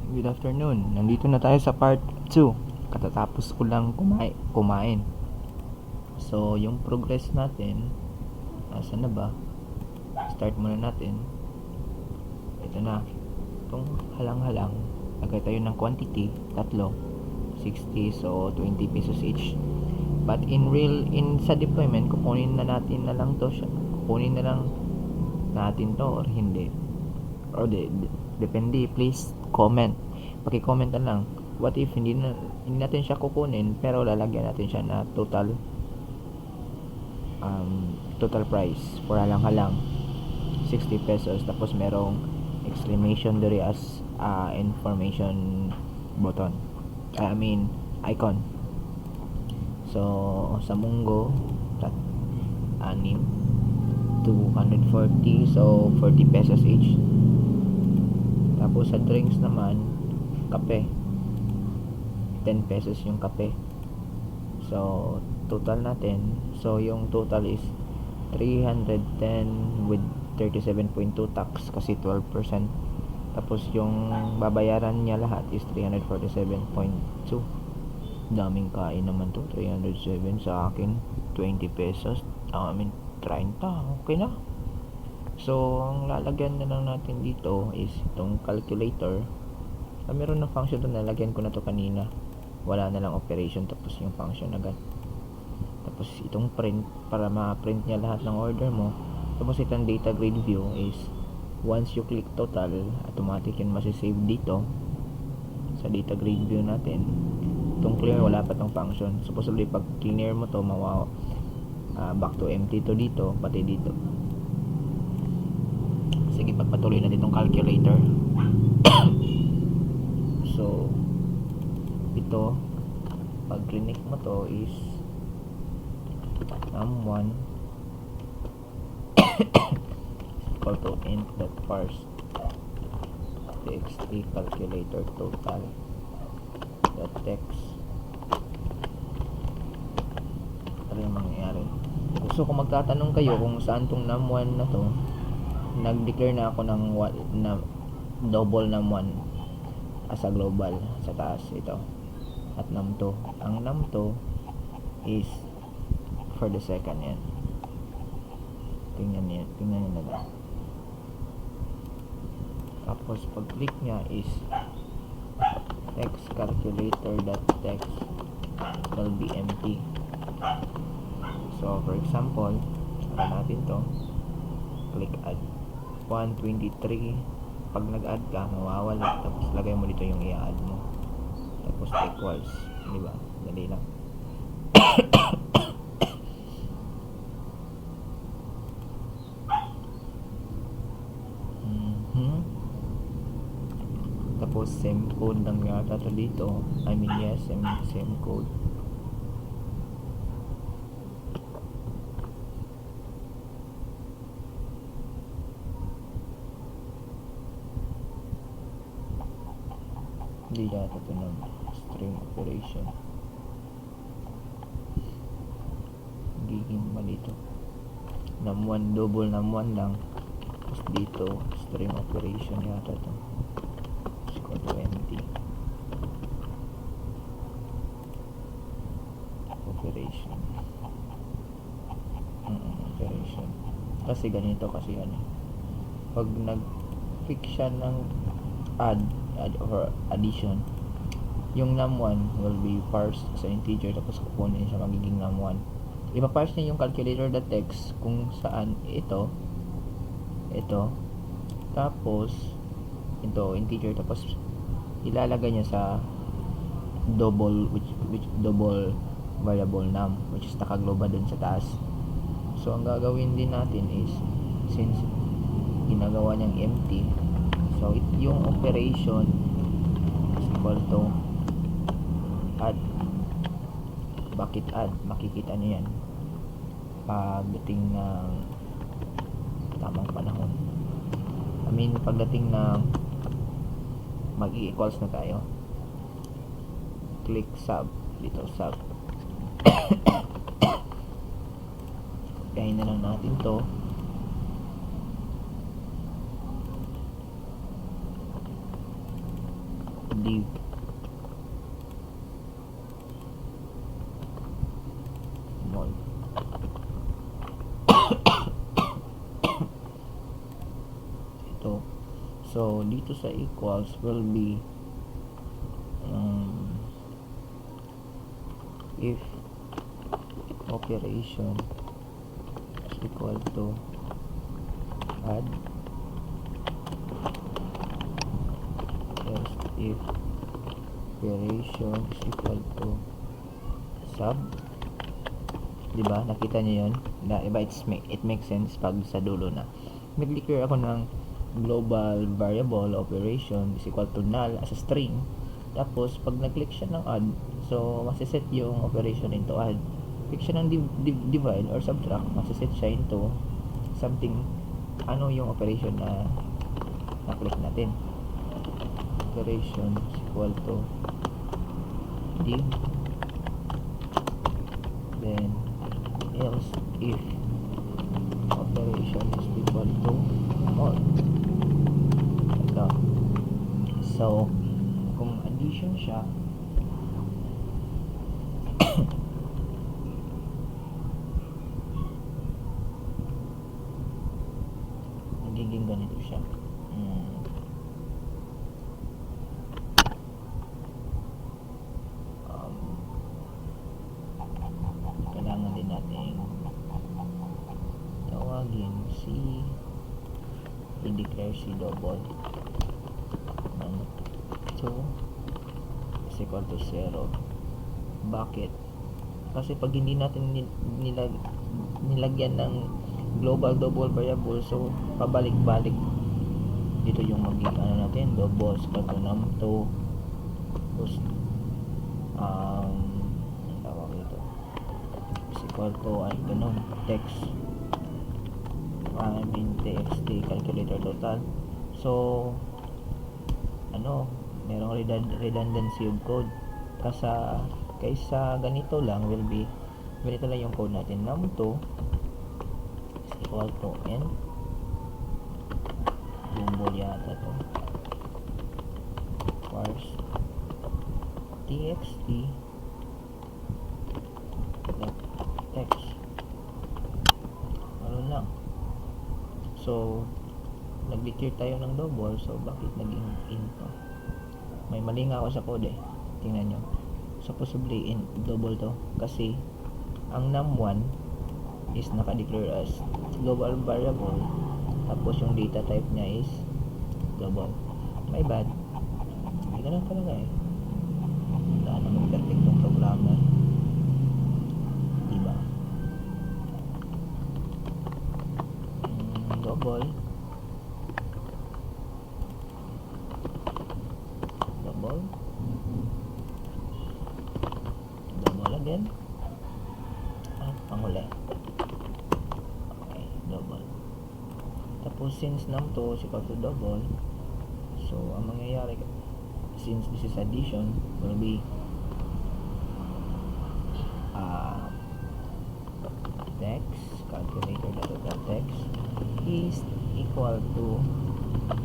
Good afternoon. Nandito na tayo sa part 2. Katatapos ko lang kumain. So, yung progress natin, asan na ba? Start muna natin. Ito na. Itong halang-halang, lagay tayo ng quantity, tatlo. 60, so 20 pesos each. But sa deployment, kukunin na natin na lang to siya. Kukunin na lang natin to or hindi. Or depende, please comment. Paki-comment na lang. What if hindi natin siya kukunin pero lalagyan natin siya na total price for halang-halang 60 pesos, tapos merong exclamation there as information button. Icon. So sa munggo 240, so 40 pesos each. Tapos sa drinks naman, kape, 10 pesos yung kape. So total natin, so yung total is 310 with 37.2 tax kasi 12%. Tapos yung babayaran niya lahat is 347.2. Daming kain naman to. 307 sa akin, 20 pesos. 30, okay na. So, ang lalagyan na lang natin dito is itong calculator. Meron na function doon, nalagyan ko na to kanina. Wala na lang operation, tapos yung function agad. Tapos itong print, para ma-print niya lahat ng order mo. Tapos itong data grid view is once you click total, automatic yun masisave dito sa data grid view natin. Itong clear, wala pa tong function. Supposedly pag clear mo to, back to empty to dito, pati dito. Sige, pagpatuloy natin itong calculator. So ito, pag click mo to is num1 equal to int.parse txt calculator total .text. Ano yung mangyayari? So kung magtatanong kayo kung saan tong num1 na to, nag-declare na ako ng double num1 as a global sa taas ito, at num2. Ang num2 is for the second yan. Tingnan nyo na lang. Tapos pag click nya is text calculator.text will be empty. So for example, sara natin to, click add 123. Pag nag-add ka, mawawala. Tapos lagay mo dito yung i-add mo, tapos equals, di ba? Dali lang. Tapos same code lang yata to dito. Same code. Hindi yata to ng string operation. Giging mali to. Num1, double num1 lang. Tapos dito string operation yata to. Equal to empty. Operation. Operation. Kasi ganito kasi yan. Pag nag-click siya ng add or addition, yung num1 will be parsed sa integer, tapos kukunin siya, magiging num1. Ipaparse niya yung calculator.text kung saan ito, tapos ito integer, tapos ilalagay niya sa double double variable num, which is nakaglobal dun sa taas. So ang gagawin din natin is, since ginagawa niyang empty, so yung operation is equal to add. Bakit add? Makikita niyo yan pagdating ng tamang panahon. Pagdating ng mag-i-equals na tayo, click sub dito, sub. Kain na lang natin to. div mod. Ito. So, dito sa equals will be if operation is equal to add, else if operation is equal to sub. Diba? Nakita nyo yun? Diba? It makes sense pag sa dulo na. Nag-declare ako ng global variable operation is equal to null as a string. Tapos, pag nag-click siya ng add, so, masiset yung operation into add. Click siya ng divide or subtract, masiset siya into something, ano yung operation na na-click natin. Operation is equal to div, then else if operation is equal to mod. Ito. So, kung addition siya, nagiging ganito siya. Kailangan din natin tawagin si i-declare si double ng 2 is equal to 0. Bakit? Kasi pag hindi natin nilagyan ng global double variable, so pabalik-balik dito yung maging ano natin, double is equal to num2 tapos tawag ito is equal to ganun, text txt calculator total. So merong redundancy of code kaysa ganito lang ganito lang yung code natin. Num2 is equal to n symbol yata to parse txt text ano lang. So nag-declare tayo ng double, so bakit naging int to? May mali nga ako sa code tingnan nyo. So possibly double to kasi ang num1 is naka-declare as global variable, tapos yung data type niya is global. My bad, hindi ganun talaga wala namang perfectong programa, diba? Double again at panghuli. Okay, double. Tapos since num2 is equal to double, so ang mangyayari since this is addition will be text calculator.text is equal to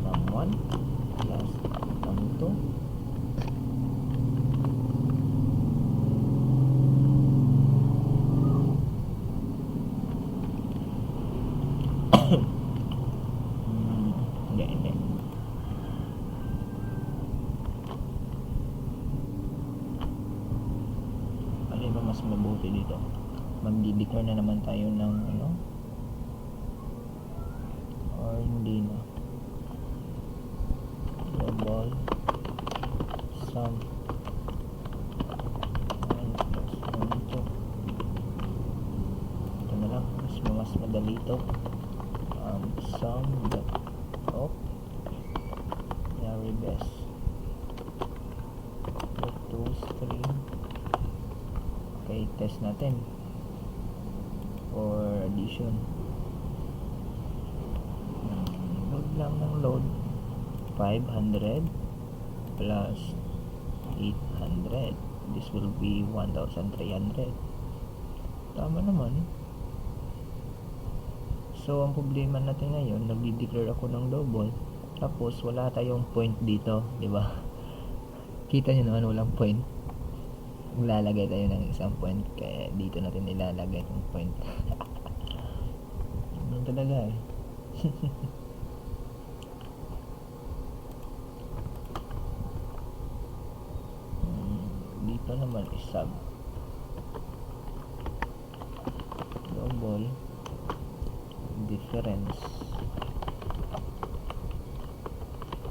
num1 plus num2 hindi. Ano ba mas mabuti dito? Mag-declare na naman tayo ng or hindi na. Global sum 1 plus 1 2. Ito na lang, mas madali ito. Sum of very best to string. Okay, test natin for addition. Load lang ng load. 500 plus 800, this will be 1,300. Tama naman. So ang problema natin ngayon, nagdi-declare ako ng double tapos wala tayong point dito, di ba? Kita nyo naman walang point. Maglalagay tayo ng isang point, kaya dito natin ilalagay yung point. Ganun talaga eh. Dito naman isab double difference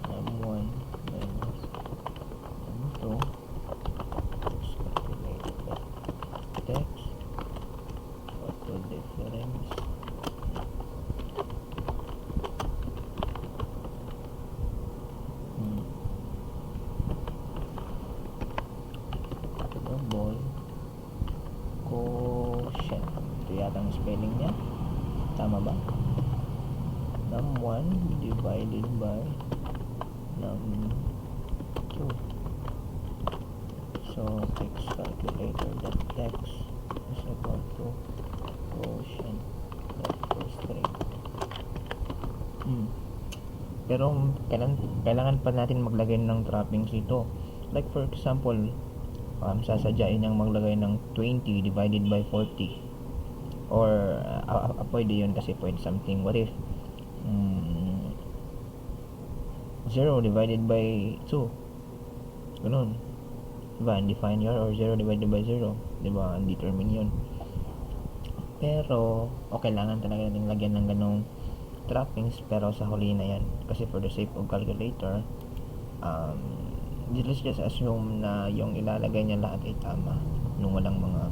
num1 minus num2 calculate text auto difference double quotient. Ito yata ang spelling niya. Tama ba? Num1 divided by num2. So text calculator dot text is equal to quotient dot first rate. Pero kailangan pa natin maglagay ng trappings ito. Like for example, sasadyain niyang maglagay ng 20 divided by 40, or pwede yun kasi pwede something, what if 0 divided by 2, ganun, diba, undefined yun, or 0 divided by 0, diba, undetermined yun. Pero kailangan talaga natin lagyan ng ganong trappings, pero sa huli na yan, kasi for the sake of calculator, let's just assume na yung ilalagay niya lahat ay tama nung walang mga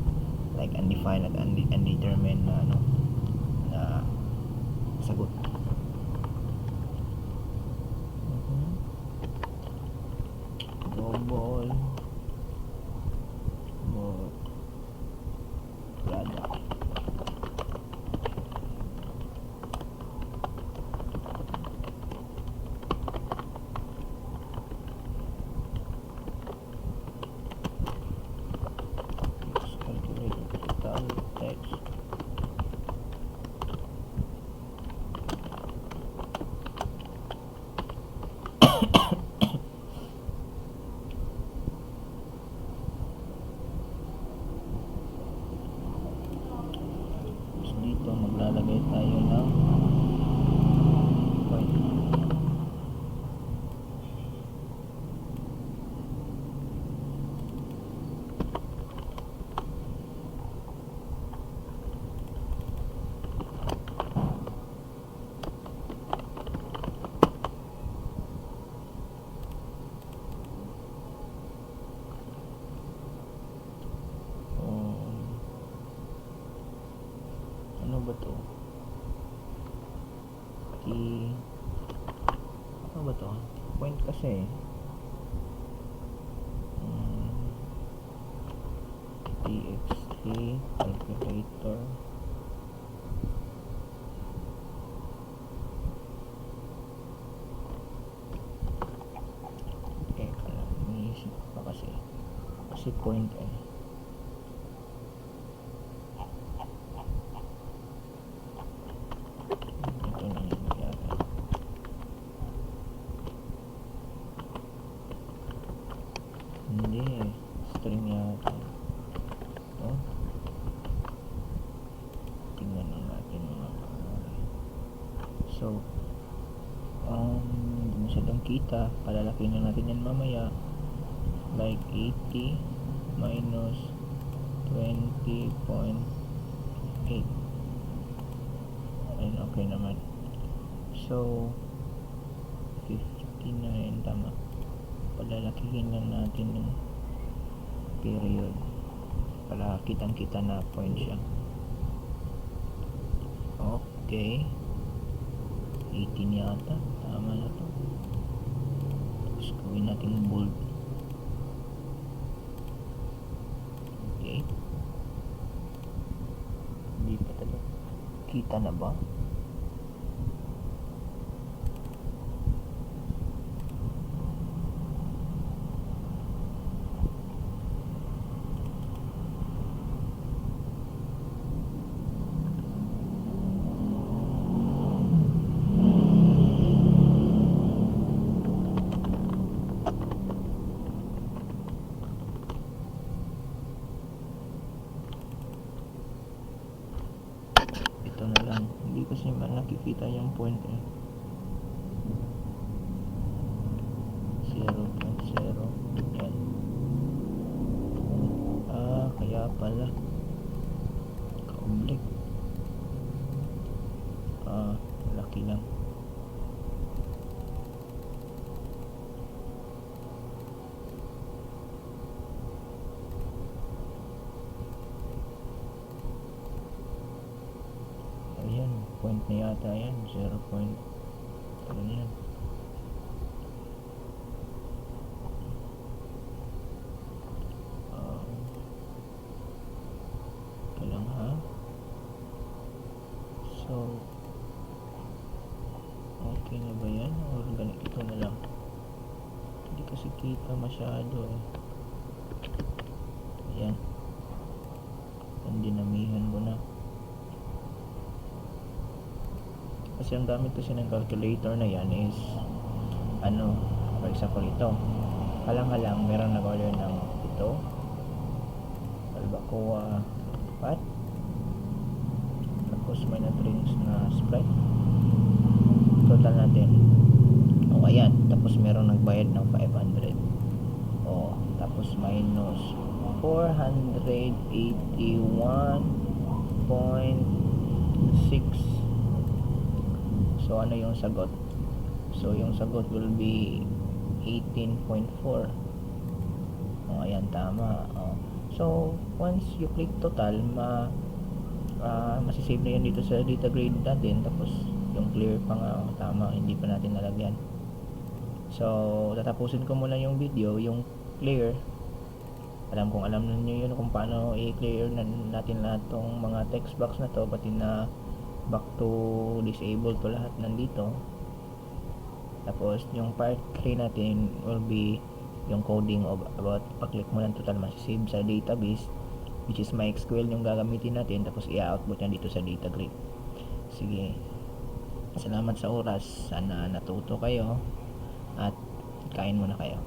like undefined at undetermined na na sagot. Double product. Text dito maglalagay tayo ng point. Ano ba to? Ano ba to? Point kasi. TXT calculator. Iniisip pa kasi point eh. Hindi eh, string yata. Tingnan natin mga pare. So hindi masyadong kita, palalaki na natin yan mamaya, like 80 minus 20.8. and okay naman. So 59, tama, palalakihin lang natin yung period para kitang kita na point siya. Okay, 18 yata, tama na to. Tapos gawin natin bold. Okay, hindi pa talaga kita na ba? kita yung point eh. 0.0. Yan. Kaya pala ka-oblique. Laki lang. Ayan, point na yata yan. 0. Ano yan? Kailang ha? So, okay na ba yan? Or ganito na lang? Hindi kasi kita masyado eh. Ayan. Dinamihan ko na. Kasi ang gamit kasi ng calculator na yan is for example ito. Halang-halang meron nag-order ng ito. Albacoa pat. Tapos may na-drinks na Sprite. Total natin. Ayan. Tapos meron nagbayad ng 500. Tapos minus 481.6. So ano yung sagot? So yung sagot will be 18.4. Ayan, tama. So once you click total, masisave na yan dito sa data grid natin. Tapos yung clear pa nga, tama, hindi pa natin nalagyan. So tatapusin ko muna yung video, yung clear. Alam niyo yun kung paano i-clear natin lahat tong mga text box na to, pati na back to disable to lahat nandito. Tapos yung part 3 natin will be yung coding about pag-click mo ng total, masisave sa database, which is MySQL yung gagamitin natin. Tapos i-output yan dito sa data grid. Sige, salamat sa oras. Sana natuto kayo at kain muna kayo.